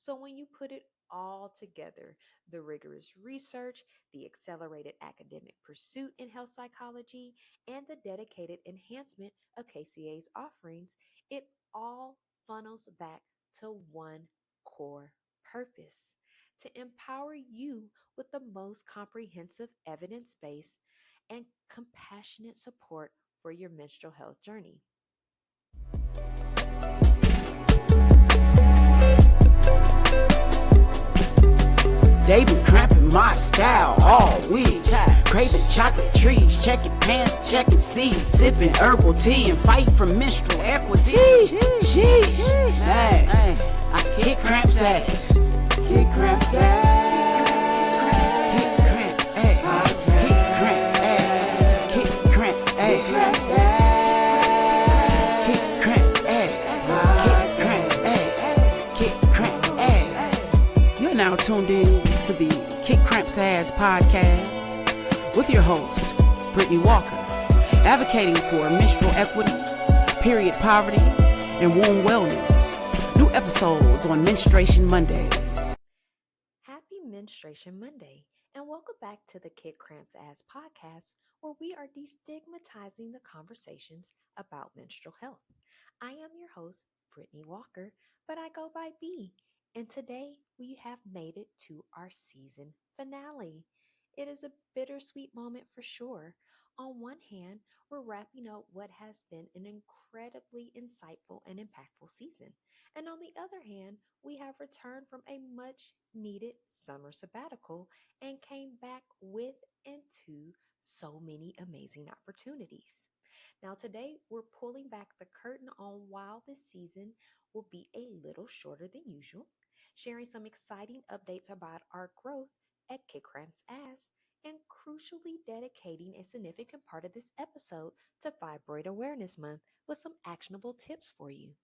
So when you put it all together, the rigorous research, the accelerated academic pursuit in health psychology, and the dedicated enhancement of KCA's offerings, it all funnels back to one core purpose: to empower you with the most comprehensive evidence based and compassionate support for your menstrual health journey. They been cramping my style all week. Craving chocolate treats, checking pants, checking seeds, sipping herbal tea, and fight for menstrual equity. Sheesh, hey, I kick Cramp's ass. Kick Cramp's ass. Kick Cramp, hey, kick Cramp, hey, kick Cramp, hey, kick Cramp, hey, kick Cramp, hey. You're now tuned in to the Kick Cramp's Ass podcast with your host, Brittany Walker, advocating for menstrual equity, period poverty, and womb wellness. New episodes on Menstruation Mondays. Happy Menstruation Monday, and welcome back to the Kick Cramps Ass podcast, where we are destigmatizing the conversations about menstrual health. I am your host, Brittany Walker, but I go by B, and today we have made it to our season finale. It is a bittersweet moment for sure. On one hand, we're wrapping up what has been an incredibly insightful and impactful season. And on the other hand, we have returned from a much needed summer sabbatical and came back with and to so many amazing opportunities. Now, today we're pulling back the curtain on why this season will be a little shorter than usual, sharing some exciting updates about our growth at Kick Cramps Ass, and crucially dedicating a significant part of this episode to Fibroid Awareness Month with some actionable tips for you.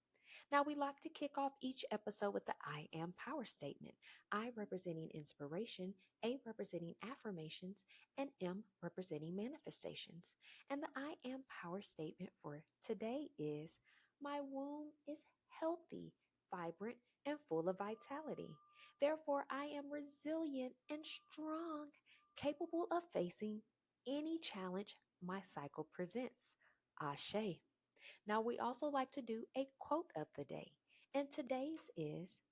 Now, we like to kick off each episode with the I am power statement. I representing inspiration, A representing affirmations, and M representing manifestations. And the I am power statement for today is: my womb is healthy, vibrant, and full of vitality. Therefore, I am resilient and strong, capable of facing any challenge my cycle presents. Ashe. Now, we also like to do a quote of the day, and today's is: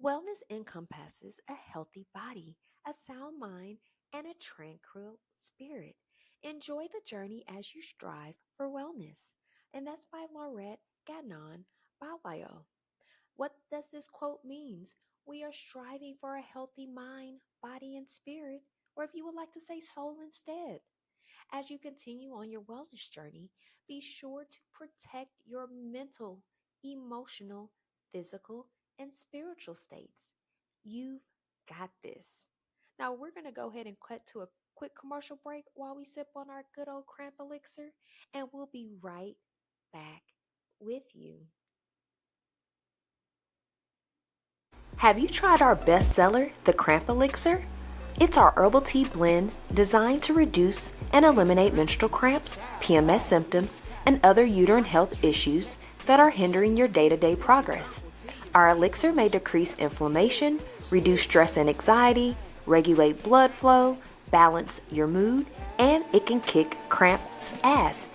wellness encompasses a healthy body, a sound mind, and a tranquil spirit. Enjoy the journey as you strive for wellness. And that's by Laurette Ganon Balayo. What does this quote mean? We are striving for a healthy mind, body, and spirit, or if you would like to say soul instead. As you continue on your wellness journey, be sure to protect your mental, emotional, physical, and spiritual states. You've got this. Now, we're going to go ahead and cut to a quick commercial break while we sip on our good old cramp elixir, and we'll be right back with you. Have you tried our bestseller, the Cramp Elixir? It's our herbal tea blend designed to reduce and eliminate menstrual cramps, PMS symptoms, and other uterine health issues that are hindering your day-to-day progress. Our elixir may decrease inflammation, reduce stress and anxiety, regulate blood flow, balance your mood, and it can kick cramps ass.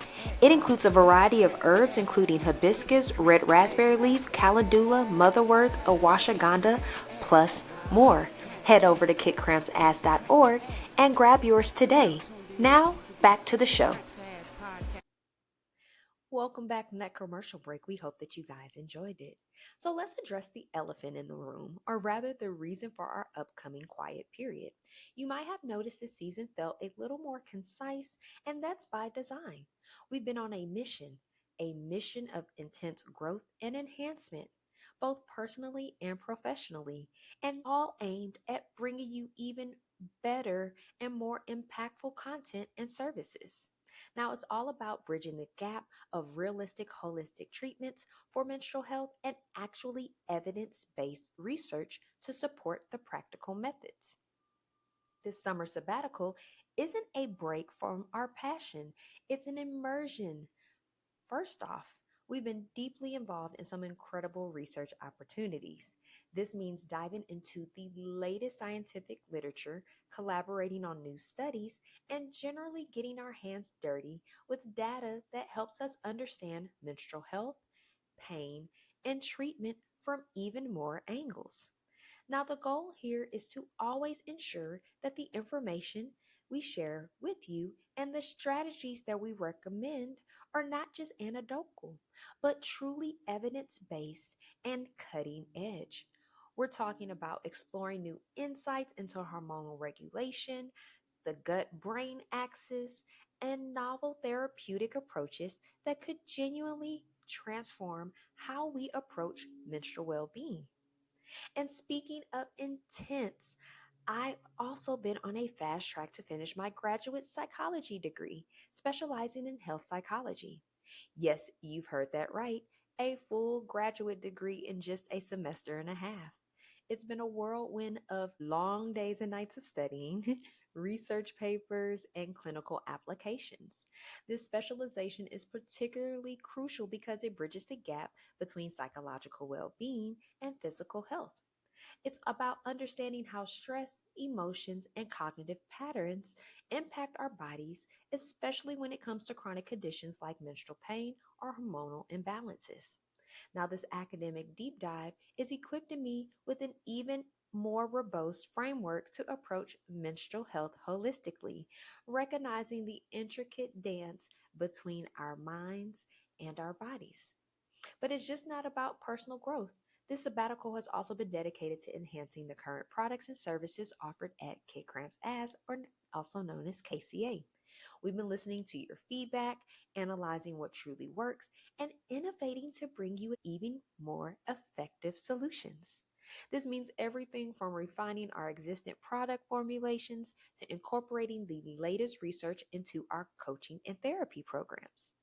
It includes a variety of herbs including hibiscus, red raspberry leaf, calendula, motherwort, ashwagandha, plus more. Head over to kickcrampsass.org and grab yours today. Now, back to the show. Welcome back from that commercial break. We hope that you guys enjoyed it. So let's address the elephant in the room, or rather the reason for our upcoming quiet period. You might have noticed this season felt a little more concise, and that's by design. We've been on a mission of intense growth and enhancement, both personally and professionally, and all aimed at bringing you even better and more impactful content and services. Now, it's all about bridging the gap of realistic holistic treatments for menstrual health and actually evidence based research to support the practical methods. This summer sabbatical isn't a break from our passion, it's an immersion. First off, We've been deeply involved in some incredible research opportunities. This means diving into the latest scientific literature, collaborating on new studies, and generally getting our hands dirty with data that helps us understand menstrual health, pain, and treatment from even more angles. Now, the goal here is to always ensure that the information we share with you and the strategies that we recommend are not just anecdotal, but truly evidence based and cutting edge. We're talking about exploring new insights into hormonal regulation, the gut brain axis, and novel therapeutic approaches that could genuinely transform how we approach menstrual well being. And speaking of intense, I've also been on a fast track to finish my graduate psychology degree, specializing in health psychology. Yes, you've heard that right. A full graduate degree in just a semester and a half. It's been a whirlwind of long days and nights of studying, research papers, and clinical applications. This specialization is particularly crucial because it bridges the gap between psychological well being and physical health. It's about understanding how stress, emotions, and cognitive patterns impact our bodies, especially when it comes to chronic conditions like menstrual pain or hormonal imbalances. Now, this academic deep dive is equipping me with an even more robust framework to approach menstrual health holistically, recognizing the intricate dance between our minds and our bodies. But it's just not about personal growth. This sabbatical has also been dedicated to enhancing the current products and services offered at Kid Cramps as, or also known as KCA. We've been listening to your feedback, analyzing what truly works, and innovating to bring you even more effective solutions. This means everything from refining our existing product formulations to incorporating the latest research into our coaching and therapy programs.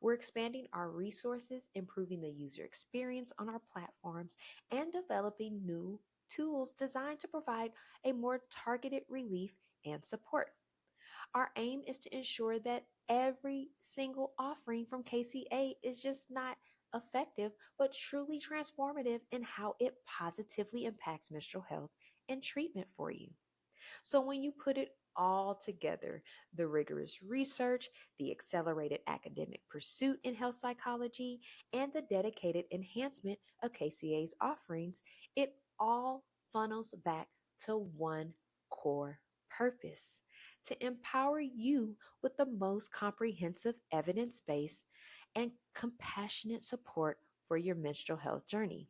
We're expanding our resources, improving the user experience on our platforms, and developing new tools designed to provide a more targeted relief and support. Our aim is to ensure that every single offering from KCA is just not effective, but truly transformative in how it positively impacts menstrual health and treatment for you. So when you put it all together, the rigorous research, the accelerated academic pursuit in health psychology, and the dedicated enhancement of KCA's offerings, it all funnels back to one core purpose: to empower you with the most comprehensive evidence based and compassionate support for your menstrual health journey.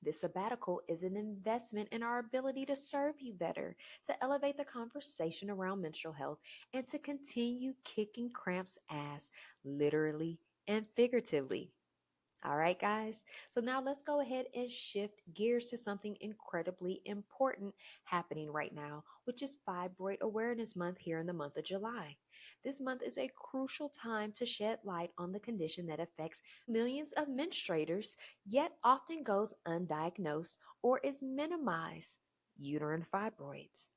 This sabbatical is an investment in our ability to serve you better, to elevate the conversation around menstrual health, and to continue kicking cramps ass, literally and figuratively. All right, guys. So now let's go ahead and shift gears to something incredibly important happening right now, which is Fibroid Awareness Month here in the month of July. This month is a crucial time to shed light on the condition that affects millions of menstruators, yet often goes undiagnosed or is minimized: uterine fibroids.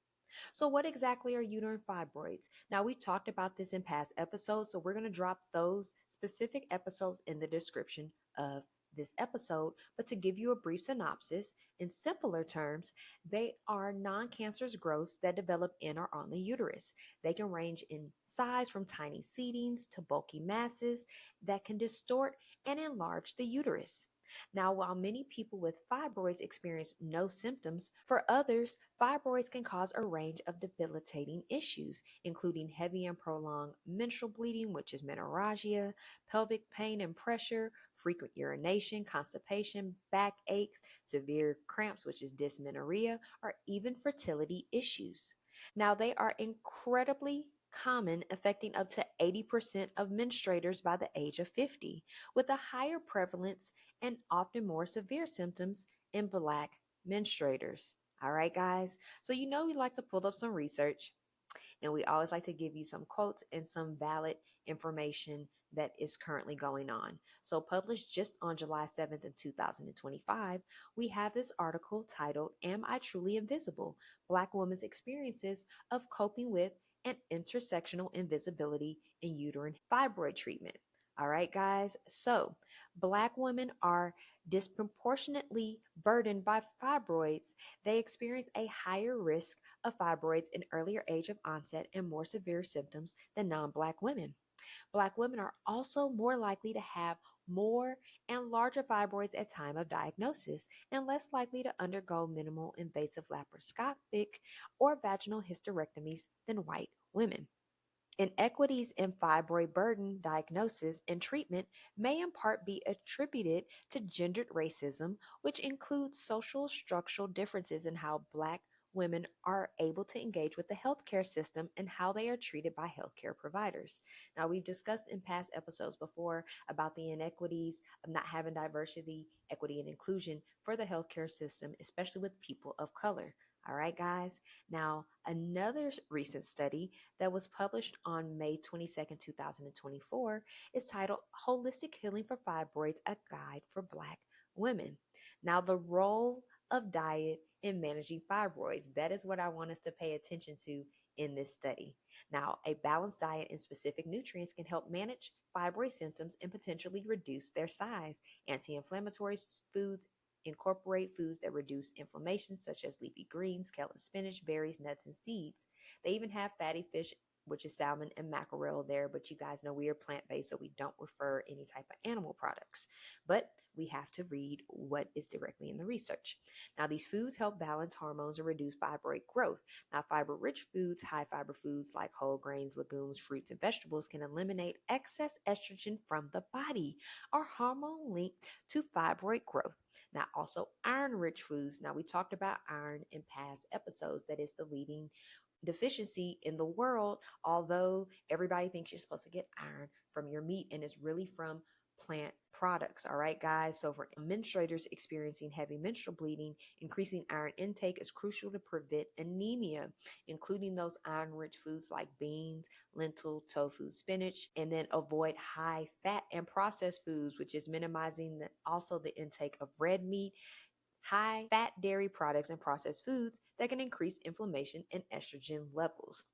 So, what exactly are uterine fibroids? Now, we've talked about this in past episodes, so we're going to drop those specific episodes in the description of this episode. But to give you a brief synopsis, in simpler terms, they are non cancerous growths that develop in or on the uterus. They can range in size from tiny seedings to bulky masses that can distort and enlarge the uterus. Now, while many people with fibroids experience no symptoms, for others, fibroids can cause a range of debilitating issues, including heavy and prolonged menstrual bleeding, which is menorrhagia, pelvic pain and pressure, frequent urination, constipation, back aches, severe cramps, which is dysmenorrhea, or even fertility issues. Now, they are incredibly common, affecting up to 80% of menstruators by the age of 50, with a higher prevalence and often more severe symptoms in Black menstruators. All right, guys. So, we like to pull up some research, and we always like to give you some quotes and some valid information that is currently going on. So, published just on July 7th in 2025, we have this article titled, "Am I Truly Invisible? Black Women's Experiences of Coping with an Intersectional Invisibility in Uterine Fibroid Treatment," All right, guys. So, Black women are disproportionately burdened by fibroids. They experience a higher risk of fibroids in earlier age of onset and more severe symptoms than non Black women. Black women are also more likely to have more and larger fibroids at time of diagnosis and less likely to undergo minimal invasive laparoscopic or vaginal hysterectomies than white women. Inequities in fibroid burden diagnosis and treatment may in part be attributed to gendered racism, which includes social structural differences in how Black women are able to engage with the healthcare system and how they are treated by healthcare providers. Now, we've discussed in past episodes before about the inequities of not having diversity, equity, and inclusion for the healthcare system, especially with people of color. All right, guys. Now, another recent study that was published on May 22nd, 2024, is titled Holistic Healing for Fibroids, a Guide for Black Women. Now, the role of diet in managing fibroids, that is what I want us to pay attention to in this study. Now, a balanced diet and specific nutrients can help manage fibroid symptoms and potentially reduce their size. Anti-inflammatory foods incorporate foods that reduce inflammation, such as leafy greens, kale and spinach, berries, nuts, and seeds. They even have fatty fish, which is salmon and mackerel there, but you guys know we are plant based, so we don't refer any type of animal products. But we have to read what is directly in the research. Now, these foods help balance hormones and reduce fibroid growth. Now, fiber rich foods, high fiber foods like whole grains, legumes, fruits, and vegetables can eliminate excess estrogen from the body, a hormone linked to fibroid growth. Now, also iron rich foods. Now, we talked about iron in past episodes. That is the leading deficiency in the world, although everybody thinks you're supposed to get iron from your meat, and it's really from plant products. All right, guys. So, for menstruators experiencing heavy menstrual bleeding, increasing iron intake is crucial to prevent anemia, including those iron rich foods like beans, lentil, tofu, spinach, and then avoid high fat and processed foods, which is minimizing also the intake of red meat, high fat dairy products, and processed foods that can increase inflammation and estrogen levels.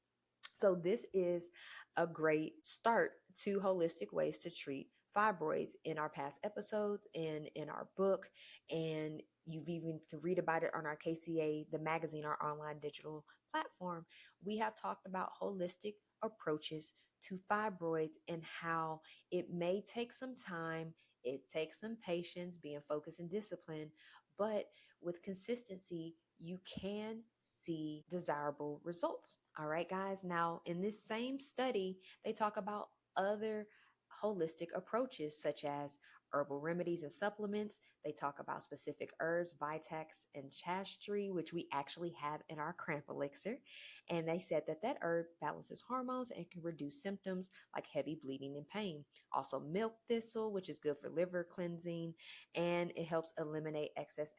So, this is a great start to holistic ways to treat fibroids in our past episodes and in our book. And you've even can read about it on our KCA, the magazine, our online digital platform. We have talked about holistic approaches to fibroids and how it may take some time, it takes some patience, being focused and disciplined, but with consistency, you can see desirable results. All right, guys. Now, in this same study, they talk about other holistic approaches such as herbal remedies and supplements. They talk about specific herbs, vitex and chastry, which we actually have in our cramp elixir. And they said that that herb balances hormones and can reduce symptoms like heavy bleeding and pain. Also, milk thistle, which is good for liver cleansing, and it helps eliminate excess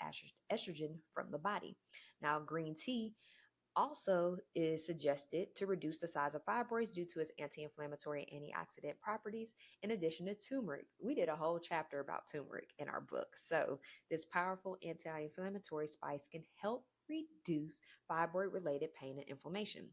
estrogen from the body. Now, green tea also is suggested to reduce the size of fibroids due to its anti-inflammatory antioxidant properties, in addition to turmeric. We did a whole chapter about turmeric in our book. So, this powerful anti-inflammatory spice can help reduce fibroid related pain and inflammation.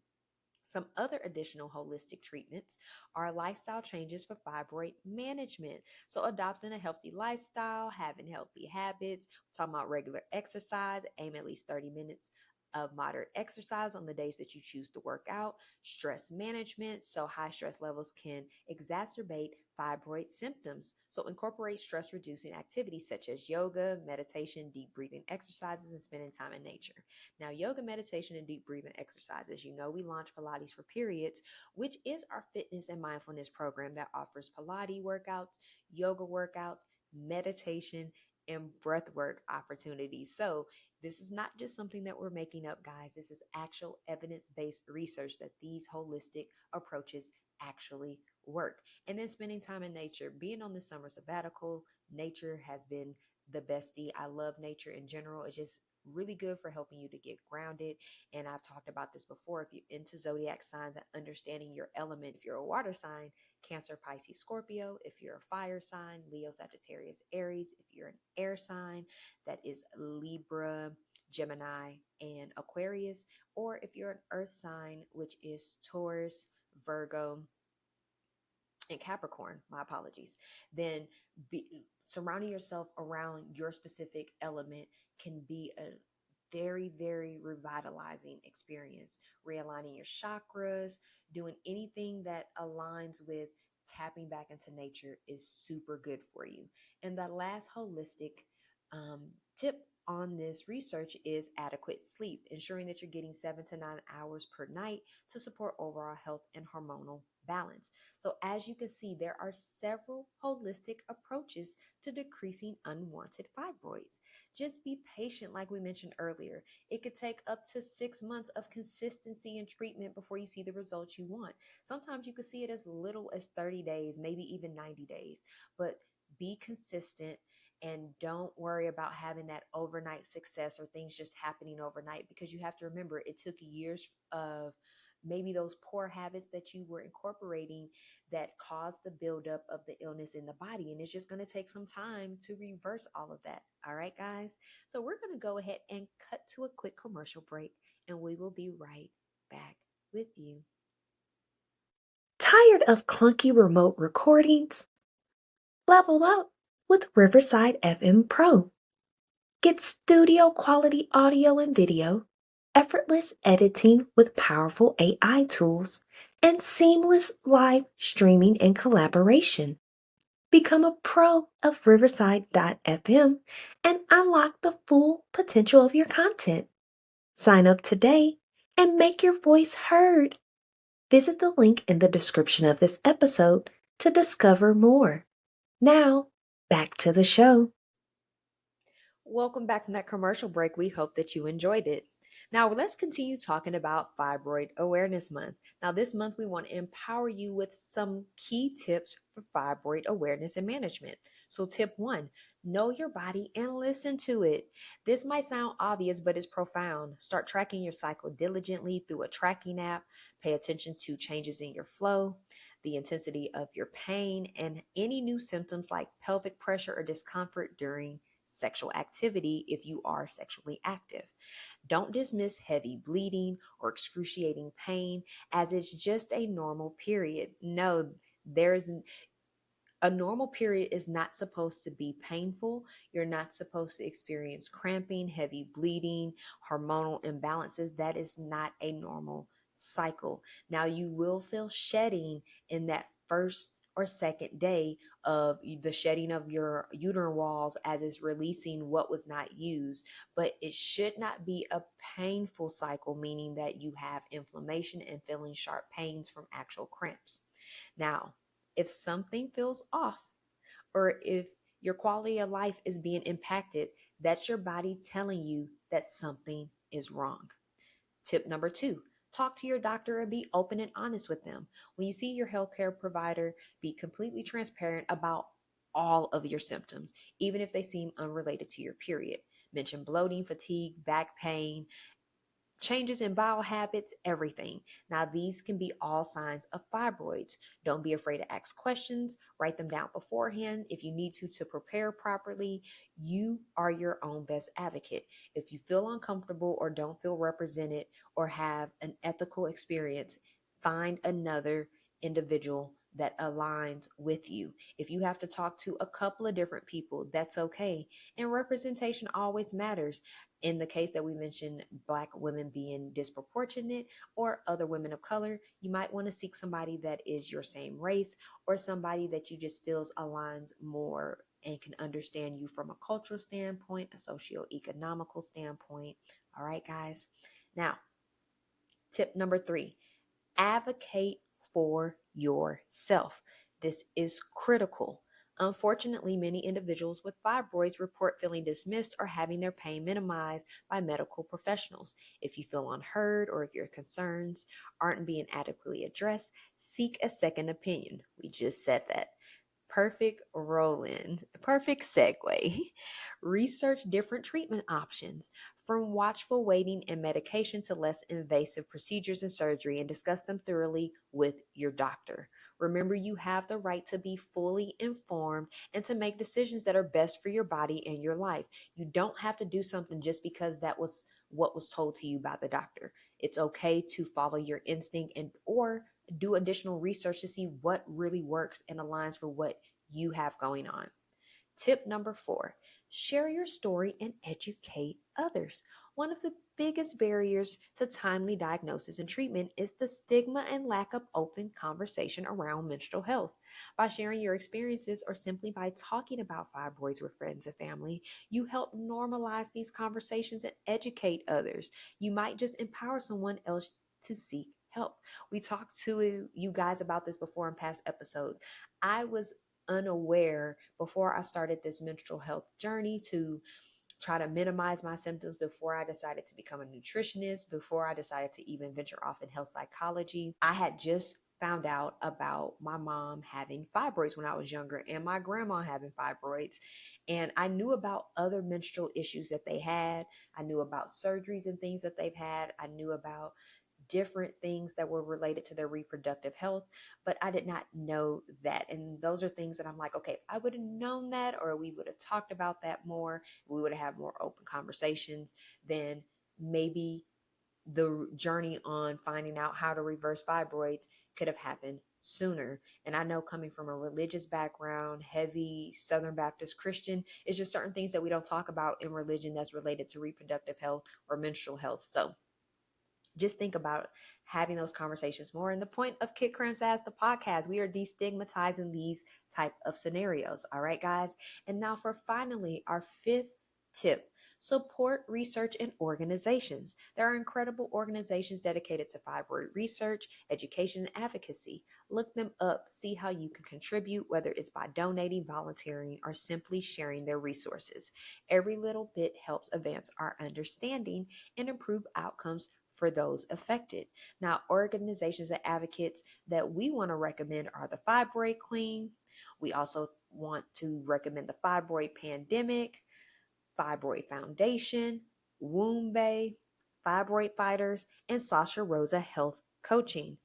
Some other additional holistic treatments are lifestyle changes for fibroid management. So, adopting a healthy lifestyle, having healthy habits, we're talking about regular exercise, aim at least 30 minutes of moderate exercise on the days that you choose to work out, stress management. So, high stress levels can exacerbate fibroid symptoms. So, incorporate stress reducing activities such as yoga, meditation, deep breathing exercises, and spending time in nature. Now, yoga, meditation, and deep breathing exercises. You know, we launch Pilates for Periods, which is our fitness and mindfulness program that offers Pilates workouts, yoga workouts, meditation, and breath work opportunities. So, this is not just something that we're making up, guys. This is actual evidence based research that these holistic approaches actually work. And then spending time in nature, being on the summer sabbatical, nature has been the bestie. I love nature in general. It's just really good for helping you to get grounded. And I've talked about this before. If you're into zodiac signs and understanding your element, if you're a water sign, Cancer, Pisces, Scorpio. If you're a fire sign, Leo, Sagittarius, Aries. If you're an air sign, that is Libra, Gemini, and Aquarius. Or if you're an earth sign, which is Taurus, Virgo, and Capricorn, my apologies, then surrounding yourself around your specific element can be a very, very revitalizing experience. Realigning your chakras, doing anything that aligns with tapping back into nature is super good for you. And the last holistic um, tip on this research is adequate sleep, ensuring that you're getting 7 to 9 hours per night to support overall health and hormonal balance. So, as you can see, there are several holistic approaches to decreasing unwanted fibroids. Just be patient, like we mentioned earlier. It could take up to 6 months of consistency and treatment before you see the results you want. Sometimes you could see it as little as 30 days, maybe even 90 days, but be consistent and don't worry about having that overnight success or things just happening overnight, because you have to remember it took years of maybe those poor habits that you were incorporating that caused the buildup of the illness in the body. And it's just going to take some time to reverse all of that. All right, guys. So we're going to go ahead and cut to a quick commercial break, and we will be right back with you. Tired of clunky remote recordings? Level up with Riverside FM Pro. Get studio quality audio and video, effortless editing with powerful AI tools, and seamless live streaming and collaboration. Become a pro of Riverside.fm and unlock the full potential of your content. Sign up today and make your voice heard. Visit the link in the description of this episode to discover more. Now, back to the show. Welcome back from that commercial break. We hope that you enjoyed it. Now, let's continue talking about Fibroid Awareness Month. Now, this month we want to empower you with some key tips for fibroid awareness and management. So, tip one, know your body and listen to it. This might sound obvious, but it's profound. Start tracking your cycle diligently through a tracking app. Pay attention to changes in your flow, the intensity of your pain, and any new symptoms like pelvic pressure or discomfort during sexual activity if you are sexually active. Don't dismiss heavy bleeding or excruciating pain as it's just a normal period. No, there's a normal period is not supposed to be painful. You're not supposed to experience cramping, heavy bleeding, hormonal imbalances. That is not a normal cycle. Now, you will feel shedding in that first or second day of the shedding of your uterine walls as it's releasing what was not used, but it should not be a painful cycle, meaning that you have inflammation and feeling sharp pains from actual cramps. Now, if something feels off, or if your quality of life is being impacted, that's your body telling you that something is wrong. Tip number two, talk to your doctor and be open and honest with them. When you see your healthcare provider, be completely transparent about all of your symptoms, even if they seem unrelated to your period. Mention bloating, fatigue, back pain, changes in bowel habits, everything. Now, these can be all signs of fibroids. Don't be afraid to ask questions, write them down beforehand if you need to prepare properly. You are your own best advocate. If you feel uncomfortable or don't feel represented or have an ethical experience, find another individual that aligns with you. If you have to talk to a couple of different people, that's okay. And representation always matters. In the case that we mentioned, Black women being disproportionate or other women of color, you might want to seek somebody that is your same race or somebody that you just feels aligns more and can understand you from a cultural standpoint, a socio-economical standpoint. All right, guys. Now, tip number three, advocate for yourself. This is critical. Unfortunately, many individuals with fibroids report feeling dismissed or having their pain minimized by medical professionals. If you feel unheard or if your concerns aren't being adequately addressed, seek a second opinion. We just said that. Perfect roll in, perfect segue. Research different treatment options, from watchful waiting and medication to less invasive procedures and surgery, and discuss them thoroughly with your doctor. Remember, you have the right to be fully informed and to make decisions that are best for your body and your life. You don't have to do something just because that was what was told to you by the doctor. It's okay to follow your instinct and or do additional research to see what really works and aligns for what you have going on. Tip number 4, share your story and educate others. One of the biggest barriers to timely diagnosis and treatment is the stigma and lack of open conversation around menstrual health. By sharing your experiences or simply by talking about fibroids with friends and family, you help normalize these conversations and educate others. You might just empower someone else to seek help. We talked to you guys about this before in past episodes. I was unaware before I started this menstrual health journey to try to minimize my symptoms, before I decided to become a nutritionist, before I decided to even venture off in health psychology. I had just found out about my mom having fibroids when I was younger and my grandma having fibroids. And I knew about other menstrual issues that they had. I knew about surgeries and things that they've had. I knew about different things that were related to their reproductive health, but I did not know that. And those are things that I'm like, okay, if I would have known that, or we would have talked about that more, we would have had more open conversations, then maybe the journey on finding out how to reverse fibroids could have happened sooner. And I know, coming from a religious background, heavy Southern Baptist Christian, it's just certain things that we don't talk about in religion that's related to reproductive health or menstrual health. So just think about having those conversations more. And the point of Kid Cramps as the podcast, we are destigmatizing these type of scenarios. All right, guys. And now for finally our 5th tip: support research and organizations. There are incredible organizations dedicated to fibroid research, education, and advocacy. Look them up, see how you can contribute, whether it's by donating, volunteering, or simply sharing their resources. Every little bit helps advance our understanding and improve outcomes for those affected. Now, organizations and advocates that we want to recommend are the Fibroid Queen. We also want to recommend the Fibroid Pandemic, Fibroid Foundation, Womb Bay, Fibroid Fighters, and Sasha Rosa Health Coaching.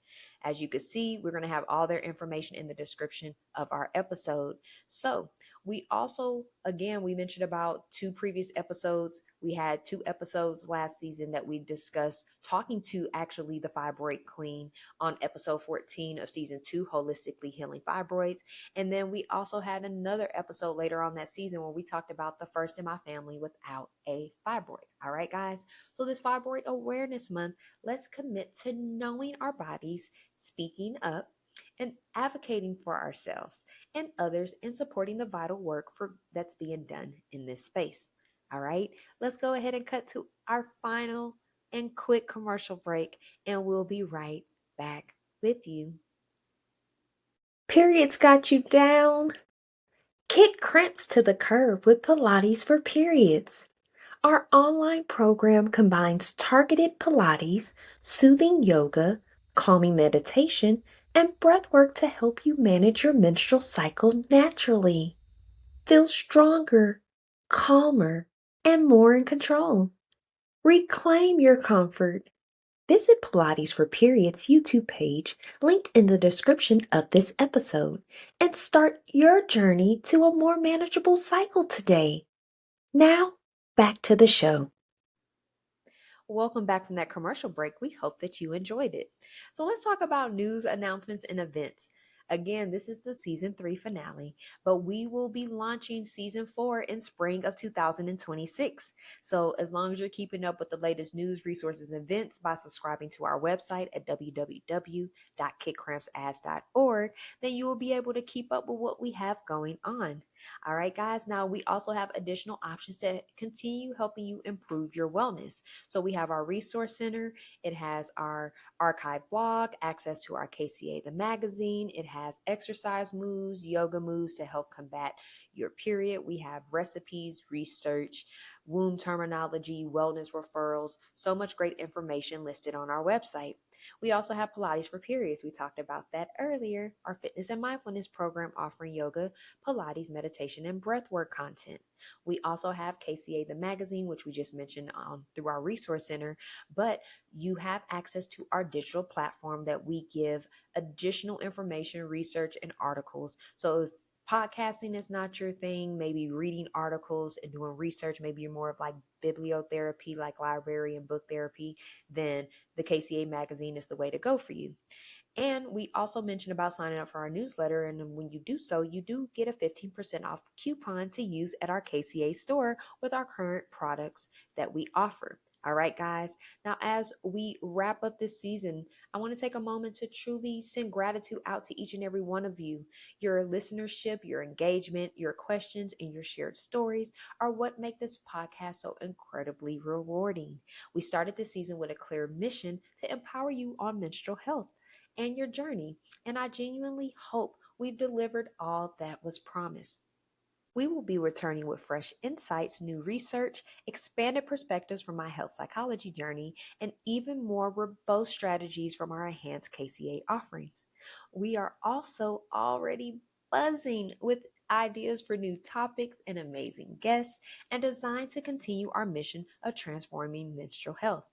As you can see, we're going to have all their information in the description of our episode. So, we also, again, we mentioned about 2 previous episodes. We had 2 episodes last season that we discussed talking to actually the Fibroid Queen on episode 14 of season 2, Holistically Healing Fibroids. And then we also had another episode later on that season where we talked about the first in my family without a fibroid. All right, guys. So this Fibroid Awareness Month, let's commit to knowing our bodies, speaking up, and advocating for ourselves and others, and supporting the vital work that's being done in this space. All right, let's go ahead and cut to our final and quick commercial break, and we'll be right back with you. Periods got you down? Kick cramps to the curb with Pilates for Periods. Our online program combines targeted Pilates, soothing yoga, calming meditation, and breathwork to help you manage your menstrual cycle naturally. Feel stronger, calmer, and more in control. Reclaim your comfort. Visit Pilates for Periods YouTube page, linked in the description of this episode, and start your journey to a more manageable cycle today. Now, back to the show. Welcome back from that commercial break. We hope that you enjoyed it. So let's talk about news, announcements, and events. Again, this is the season 3 finale, but we will be launching season 4 in spring of 2026. So as long as you're keeping up with the latest news, resources, and events by subscribing to our website at www.kickcrampsass.org, then you will be able to keep up with what we have going on. All right, guys. Now we also have additional options to continue helping you improve your wellness. So we have our resource center. It has our archive blog, access to our KCA the magazine. It has exercise moves, yoga moves to help combat your period. We have recipes, research, womb terminology, wellness referrals, so much great information listed on our website. We also have Pilates for Periods. We talked about that earlier. Our fitness and mindfulness program offering yoga, Pilates, meditation, and breathwork content. We also have KCA the magazine, which we just mentioned through our resource center, but you have access to our digital platform that we give additional information, research, and articles. So if podcasting is not your thing, maybe reading articles and doing research, maybe you're more of like bibliotherapy like library and book therapy, then the KCA magazine is the way to go for you. And we also mentioned about signing up for our newsletter. And then when you do so, you do get a 15% off coupon to use at our KCA store with our current products that we offer. All right, guys. Now, as we wrap up this season, I want to take a moment to truly send gratitude out to each and every one of you. Your listenership, your engagement, your questions, and your shared stories are what make this podcast so incredibly rewarding. We started this season with a clear mission to empower you on menstrual health and your journey. And I genuinely hope we've delivered all that was promised. We will be returning with fresh insights, new research, expanded perspectives from my health psychology journey, and even more robust strategies from our enhanced KCA offerings. We are also already buzzing with ideas for new topics and amazing guests, and designed to continue our mission of transforming menstrual health.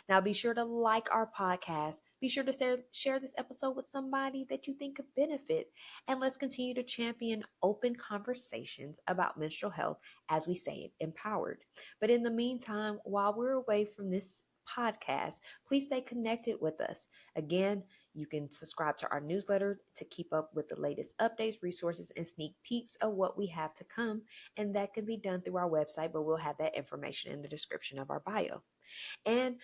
Now, be sure to like our podcast. Be sure to share this episode with somebody that you think could benefit. And let's continue to champion open conversations about menstrual health as we stay empowered. But in the meantime, while we're away from this podcast, please stay connected with us. Again, you can subscribe to our newsletter to keep up with the latest updates, resources, and sneak peeks of what we have to come. And that can be done through our website, but we'll have that information in the description of our bio. And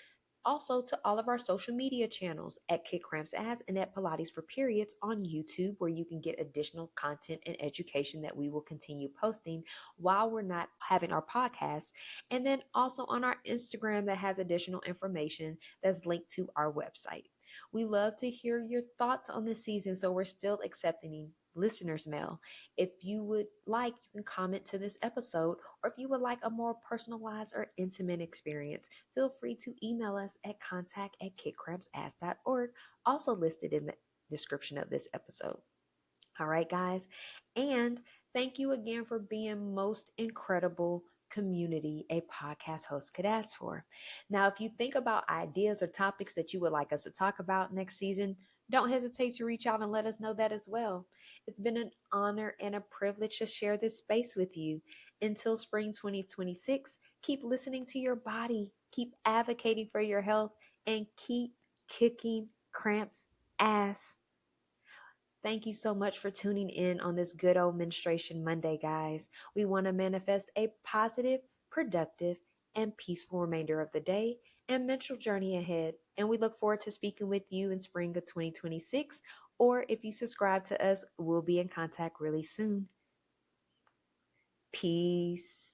also to all of our social media channels at Kick Cramps Ads and at Pilates for Periods on YouTube, where you can get additional content and education that we will continue posting while we're not having our podcast. And then also on our Instagram that has additional information that's linked to our website. We love to hear your thoughts on this season, so we're still accepting listeners' mail. If you would like, you can comment to this episode, or if you would like a more personalized or intimate experience, feel free to email us at contact@kickcrampsass.org, also listed in the description of this episode. All right, guys. And thank you again for being most incredible community a podcast host could ask for. Now, if you think about ideas or topics that you would like us to talk about next season, don't hesitate to reach out and let us know that as well. It's been an honor and a privilege to share this space with you. Until spring 2026, keep listening to your body, keep advocating for your health, and keep kicking cramps ass. Thank you so much for tuning in on this good old Menstruation Monday, guys. We want to manifest a positive, productive, and peaceful remainder of the day and menstrual journey ahead. And we look forward to speaking with you in spring of 2026. Or if you subscribe to us, we'll be in contact really soon. Peace.